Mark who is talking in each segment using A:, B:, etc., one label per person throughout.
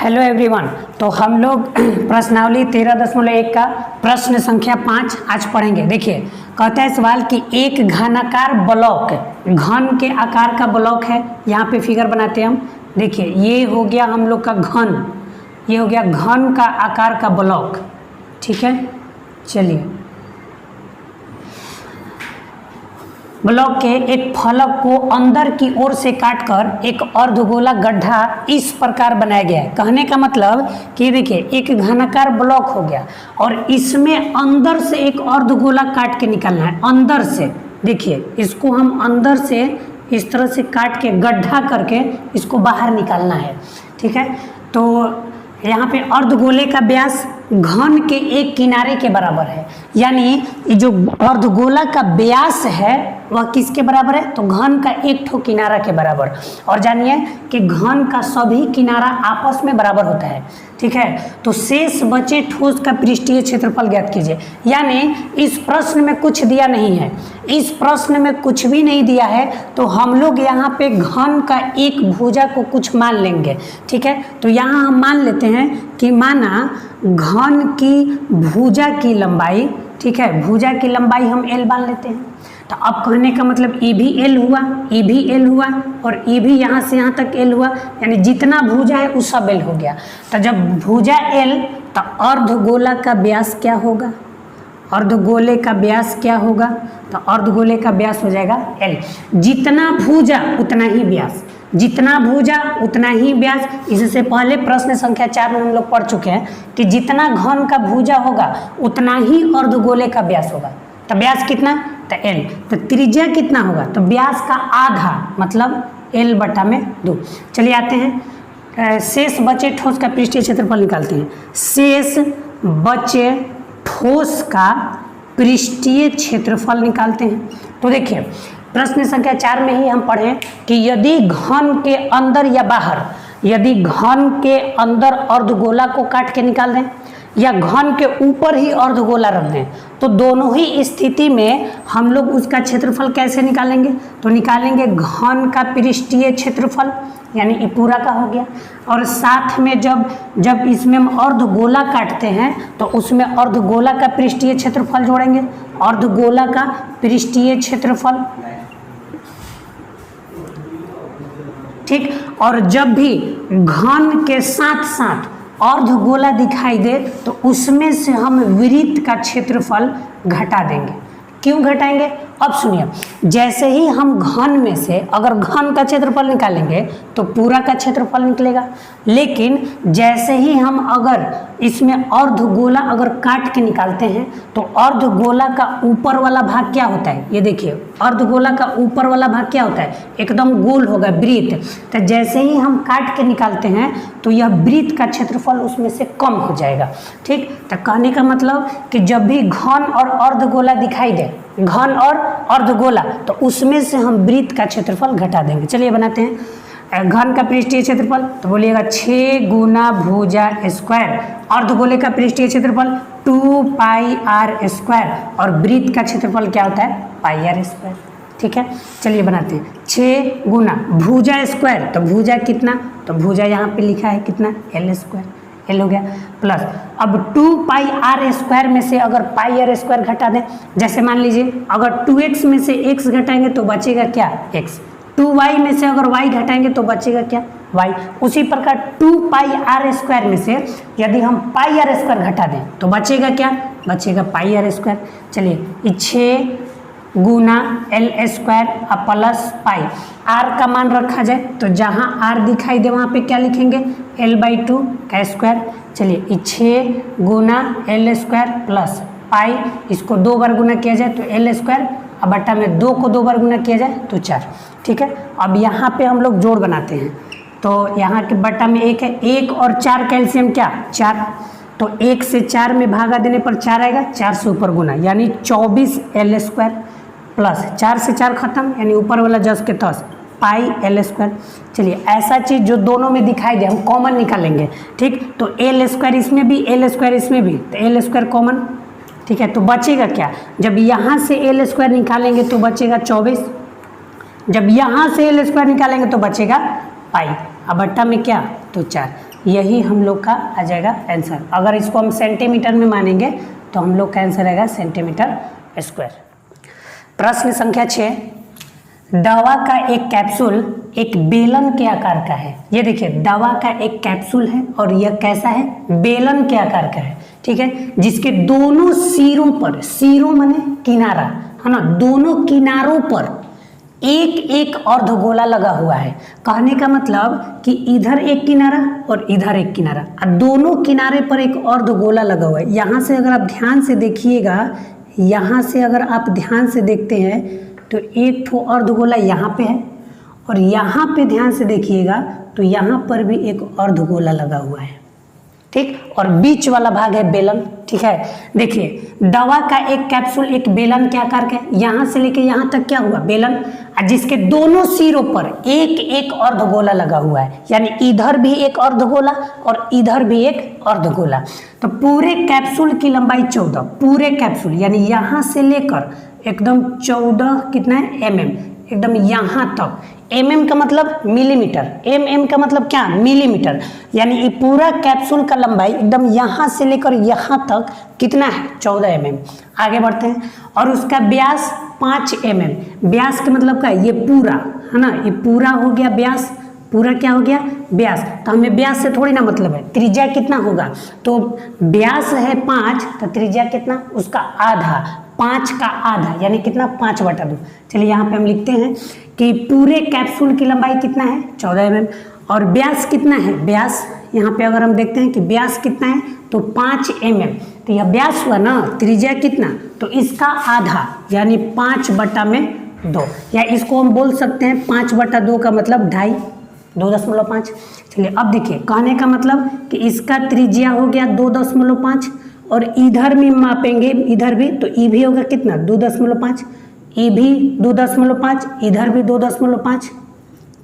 A: Hello everyone. तो हम लोग प्रश्नावली 13.1 का प्रश्न संख्या 5 आज पढ़ेंगे। देखिए, कहता है सवाल कि एक घनाकार ब्लॉक, घन के आकार का ब्लॉक है। यहाँ पे फिगर बनाते हैं हम। देखिए, ये हो गया हम लोग का घन, ये हो गया घन का आकार का ब्लॉक। ठीक है, चलिए, ब्लॉक के एक फलक को अंदर की ओर से काटकर एक अर्धगोला गड्ढा इस प्रकार बनाया गया है। कहने का मतलब कि देखिए, एक घनाकार ब्लॉक हो गया और इसमें अंदर से एक अर्धगोला काट के निकालना है। अंदर से देखिए, इसको हम अंदर से इस तरह से काट के गड्ढा करके इसको बाहर निकालना है। ठीक है, तो यहाँ पे अर्धगोले का व्यास घन के एक किनारे के बराबर है। यानी जो अर्धगोला का व्यास है वह किसके बराबर है? तो घन का एक ठो किनारा के बराबर। और जानिए कि घन का सभी किनारा आपस में बराबर होता है। ठीक है, तो शेष बचे ठोस का पृष्ठीय क्षेत्रफल ज्ञात कीजिए। यानी इस प्रश्न में कुछ दिया नहीं है, इस प्रश्न में कुछ भी नहीं दिया है, तो हम लोग यहाँ पे घन का एक भुजा को कुछ मान लेंगे। ठीक है, तो यहाँ हम मान लेते हैं कि माना घन की भुजा की लंबाई, ठीक है, भुजा की लंबाई हम L मान लेते हैं। तो अब कहने का मतलब ये भी L हुआ, ये भी L हुआ और ये भी यहाँ से यहाँ तक L हुआ। यानी जितना भुजा है वो सब L हो गया। तो जब भुजा L, तो अर्धगोला का व्यास क्या होगा? अर्धगोले का व्यास क्या होगा? तो अर्धगोले का व्यास हो जाएगा L। जितना भुजा उतना ही व्यास, जितना भुजा उतना ही व्यास। इससे पहले प्रश्न संख्या 4 में हम लोग पढ़ चुके हैं कि जितना घन का भुजा होगा उतना ही अर्धगोले का व्यास होगा। तो व्यास कितना? तो L। तो त्रिज्या कितना होगा? तो व्यास का आधा मतलब L बटा में 2। चलिए आते हैं, शेष बचे ठोस का पृष्ठीय क्षेत्रफल निकालते हैं। शेष बचे ठोस का पृष्ठीय क्षेत्रफल निकालते हैं। तो देखिए, प्रश्न संख्या 4 में ही हम पढ़े कि यदि घन के अंदर या बाहर, यदि घन के अंदर अर्धगोला को काट के निकाल दें या घन के ऊपर ही अर्धगोला रख दें, तो दोनों ही स्थिति में हम लोग उसका क्षेत्रफल कैसे निकालेंगे? तो निकालेंगे घन का पृष्ठीय क्षेत्रफल, यानी ये पूरा का हो गया। और साथ में जब इसमें हम अर्धगोला काटते हैं तो उसमें अर्धगोला का पृष्ठीय क्षेत्रफल जोड़ेंगे, अर्धगोला का पृष्ठीय क्षेत्रफल। ठीक, और जब भी घन के साथ साथ अर्धगोला दिखाई दे तो उसमें से हम वृत्त का क्षेत्रफल घटा देंगे। क्यों घटाएंगे? अब सुनिए, जैसे ही हम घन में से अगर घन का क्षेत्रफल निकालेंगे तो पूरा का क्षेत्रफल निकलेगा, लेकिन जैसे ही हम अगर इसमें अर्धगोला अगर काट के निकालते हैं तो अर्धगोला का ऊपर वाला भाग क्या होता है? ये देखिए, अर्धगोला का ऊपर वाला भाग क्या होता है? एकदम गोल होगा, वृत्त। तो जैसे ही हम काट के निकालते हैं तो यह वृत्त का क्षेत्रफल उसमें से कम हो जाएगा। ठीक, तो कहने का मतलब कि जब भी घन और अर्धगोला दिखाई दे, घन और अर्धगोला, तो उसमें से हम वृत्त का क्षेत्रफल घटा देंगे। चलिए बनाते हैं घन का पृष्ठीय क्षेत्रफल। तो बोलिएगा 6 गुना भुजा स्क्वायर, अर्धगोले का पृष्ठीय क्षेत्रफल 2 पाई r स्क्वायर और वृत्त का क्षेत्रफल क्या होता है? पाई r स्क्वायर। ठीक है, चलिए बनाते हैं 6 गुना भुजा स्क्वायर। तो भुजा कितना? तो भुजा यहाँ पे लिखा है कितना? L स्क्वायर, L हो गया, प्लस अब 2 पाई r स्क्वायर में से अगर पाई r स्क्वायर घटा दें, जैसे मान लीजिए अगर 2x में से x घटाएंगे तो बचेगा क्या? x। 2y में से अगर y घटाएंगे तो बचेगा क्या? y। उसी प्रकार 2 पाई r स्क्वायर में से यदि हम पाई r स्क्वायर घटा दें तो बचेगा क्या? बचेगा पाई r स्क्वायर। चलिए, 6 गुना L square plus pi, r का मान रखा जाए तो जहाँ r दिखाई दे वहाँ पे क्या लिखेंगे? L/2 का स्क्वायर। चलिए, 6 गुना L स्क्वायर प्लस पाई, इसको 2 बार गुना किया जाए तो L स्क्वायर, अब बटा में 2 को 2 बार गुना किया जाए तो 4। ठीक है, अब यहाँ पे हम लोग जोड़ बनाते हैं। तो यहाँ के बटा में 1 है, 1 और 4 का एलसीएम क्या? 4। तो 1 से 4 में भागा देने पर 4 आएगा, 4 से ऊपर गुना, यानी 24 L स्क्वायर प्लस 4 से 4 खत्म, यानी ऊपर वाला जस के तस पाई L स्क्वायर। चलिए, ऐसा चीज़ जो दोनों में दिखाई दे हम कॉमन निकालेंगे। ठीक, तो L स्क्वायर इसमें भी, L स्क्वायर इसमें भी, तो L स्क्वायर कॉमन। ठीक है, तो बचेगा क्या? जब यहाँ से L स्क्वायर निकालेंगे तो बचेगा 24, जब यहाँ से L स्क्वायर निकालेंगे तो बचेगा पाई, अब बट्टा में क्या? तो 4। यही हम लोग का आ जाएगा आंसर। अगर इसको हम सेंटीमीटर में मानेंगे तो हम लोग का आंसर आएगा सेंटीमीटर स्क्वायर। प्रश्न संख्या 6, दवा का एक कैप्सूल एक बेलन के आकार का है। ये देखिए दवा का एक कैप्सूल है और यह कैसा है, बेलन के आकार का है, ठीक है, जिसके दोनों सिरों पर, सिरों माने किनारा है ना, दोनों किनारों पर एक एक अर्धगोला लगा हुआ है। कहने का मतलब कि इधर एक किनारा और इधर एक किनारा, और दोनों किनारे पर एक अर्धगोला लगा हुआ है। यहाँ से अगर आप ध्यान से देखिएगा, यहाँ से अगर आप ध्यान से देखते हैं तो एक ठो अर्धगोला यहाँ पे है और यहाँ पे ध्यान से देखिएगा तो यहाँ पर भी एक अर्धगोला लगा हुआ है, ठीक, और बीच वाला भाग है बेलन, ठीक है। देखिए दवा का एक कैप्सूल एक बेलन के आकार का है, यहाँ से लेके यहाँ तक क्या हुआ, बेलन, और जिसके दोनों सिरों पर एक एक अर्धगोला लगा हुआ है, यानी इधर भी एक अर्धगोला और इधर भी एक अर्धगोला। तो पूरे कैप्सूल की लंबाई 14, पूरे कैप्सूल यानी यहाँ से लेकर एकदम 14 कितना है mm, एकदम यहाँ तक, mm का मतलब मिलीमीटर, mm का मतलब क्या, मिलीमीटर, यानी ये पूरा कैप्सूल का लंबाई एकदम यहाँ से लेकर यहाँ तक कितना है, 14 mm। आगे बढ़ते हैं, और उसका व्यास 5 mm, व्यास का मतलब क्या, ये पूरा है ना, ये पूरा हो गया व्यास, पूरा क्या हो गया, व्यास। तो हमें व्यास से थोड़ी ना मतलब है, त्रिज्या कितना होगा, तो व्यास है 5 तो त्रिज्या कितना, उसका आधा, 5 का आधा यानी कितना, 5/2। चलिए यहाँ पे हम लिखते हैं कि पूरे कैप्सूल की लंबाई कितना है, 14 mm, और व्यास कितना है, व्यास यहाँ पे अगर हम देखते हैं कि व्यास कितना है तो 5 mm, तो यह व्यास हुआ ना, त्रिज्या कितना, तो इसका आधा यानी 5/2, या इसको हम बोल सकते हैं 5/2 का मतलब 2.5, 2.5। चलिए अब देखिए, कहने का मतलब कि इसका त्रिज्या हो गया 2.5 और इधर भी मापेंगे, इधर भी, तो ई भी होगा कितना, 2.5, ई भी 2.5, इधर भी 2.5,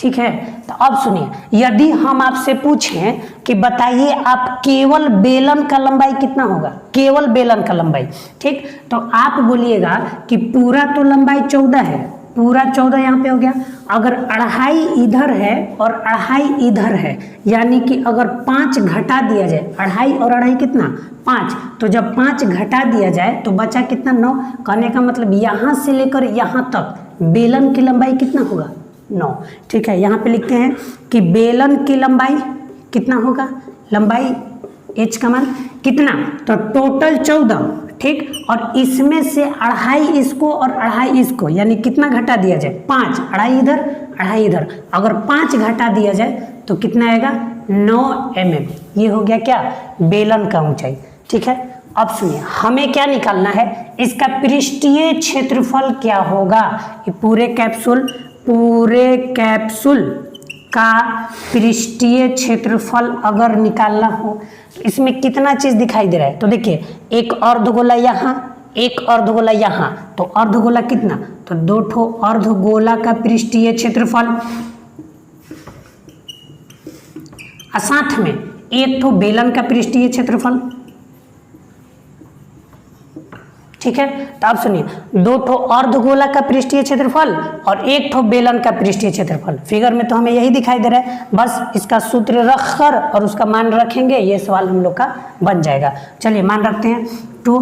A: ठीक है। तो अब सुनिए, यदि हम आपसे पूछें कि बताइए आप केवल बेलन का लंबाई कितना होगा, केवल बेलन का लंबाई, ठीक, तो आप बोलिएगा कि पूरा तो लंबाई 14 है, पूरा 14 यहाँ पे हो गया, अगर 2.5 इधर है और 2.5 इधर है, यानी कि अगर 5 घटा दिया जाए, 2.5 और 2.5 कितना, 5, तो जब 5 घटा दिया जाए तो बचा कितना, 9। कहने का मतलब यहाँ से लेकर यहाँ तक बेलन की लंबाई कितना होगा, 9, ठीक है। यहाँ पे लिखते हैं कि बेलन की लंबाई कितना होगा, लंबाई h का मान कितना, तो टोटल 14, ठीक, और इसमें से 2.5 इसको और 2.5 इसको, यानी कितना घटा दिया जाए, 5, 2.5 इधर 2.5 इधर, अगर 5 घटा दिया जाए तो कितना आएगा, 9 mm। ये हो गया क्या, बेलन का ऊंचाई, ठीक है। अब सुनिए, हमें क्या निकालना है, इसका पृष्ठीय क्षेत्रफल क्या होगा। ये पूरे कैप्सूल का पृष्ठीय क्षेत्रफल अगर निकालना हो तो इसमें कितना चीज दिखाई दे रहा है, तो देखिए एक अर्धगोला यहाँ, एक अर्धगोला यहाँ, तो अर्धगोला कितना, तो 2 ठो अर्धगोला का पृष्ठीय क्षेत्रफल, और साथ में एक ठो बेलन का पृष्ठीय क्षेत्रफल, ठीक है। तो आप सुनिए, 2 ठो अर्धगोला का पृष्ठीय क्षेत्रफल और 1 ठो बेलन का पृष्ठीय क्षेत्रफल। फिगर में तो हमें यही दिखाई दे रहा है, बस इसका सूत्र रखकर और उसका मान रखेंगे, ये सवाल हम लोग का बन जाएगा। चलिए मान रखते हैं 2।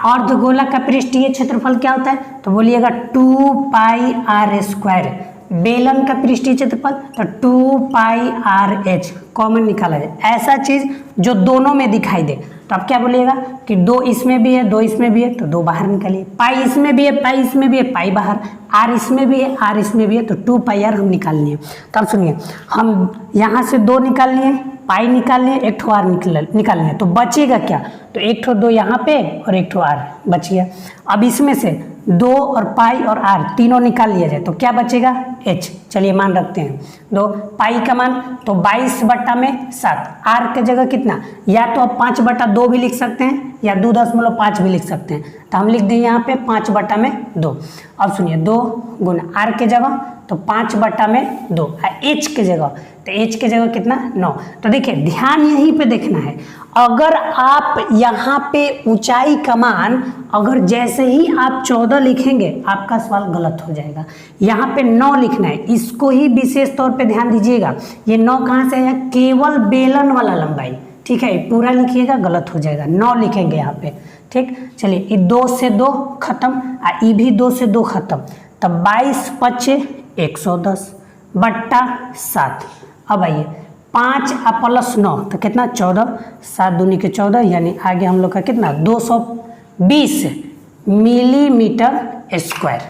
A: अर्धगोला का पृष्ठीय क्षेत्रफल क्या होता है, तो बोलिएगा 2πr²। बेलन का पृष्ठीय क्षेत्रफल तो 2πrh, कॉमन निकाला जाए, ऐसा चीज जो दोनों में दिखाई दे। तो आप क्या बोलिएगा कि 2 इसमें भी है 2 इसमें भी है, तो 2 बाहर निकालिए, पाई इसमें भी है पाई इसमें भी है, पाई बाहर, आर इसमें भी है आर इसमें भी है, तो 2πr हम निकाल लिए। तब सुनिए, हम यहाँ से 2 निकाल लिए, पाई निकाल लिए, 1 ठो आर निकाल लिए, तो बचेगा क्या, तो 1 ठो 2 यहाँ पे और 1 ठो आर बच गया। अब इसमें से 2 और पाई और आर तीनों निकाल लिया जाए तो क्या बचेगा, h। चलिए मान रखते हैं 2, पाई का मान तो 22/7, आर के जगह कितना, या तो आप 5/2 भी लिख सकते हैं या 2.5 भी लिख सकते हैं, तो हम लिख दें यहाँ पे 5/2। अब सुनिए 2 गुना आर के जगह तो 5/2, एच की जगह, तो एच की जगह कितना 9। तो देखिए ध्यान यहीं पे देखना है, अगर आप यहाँ पे ऊंचाई का मान अगर जैसे ही आप 14 लिखेंगे आपका सवाल गलत हो जाएगा। यहाँ पे 9 लिखना है, इसको ही विशेष तौर पे ध्यान दीजिएगा। ये 9 कहाँ से है, केवल बेलन वाला लंबाई, ठीक है, पूरा लिखिएगा गलत हो जाएगा, 9 लिखेंगे यहाँ पे, ठीक। चलिए ये 2 से 2 खत्म, ये भी 2 से 2 खत्म, तब 22 × 5 = 110/7। अब आइए 5 + 9 तो कितना 14, 7 दूनी के 14, यानी आगे हम लोग का कितना 220 मिलीमीटर स्क्वायर।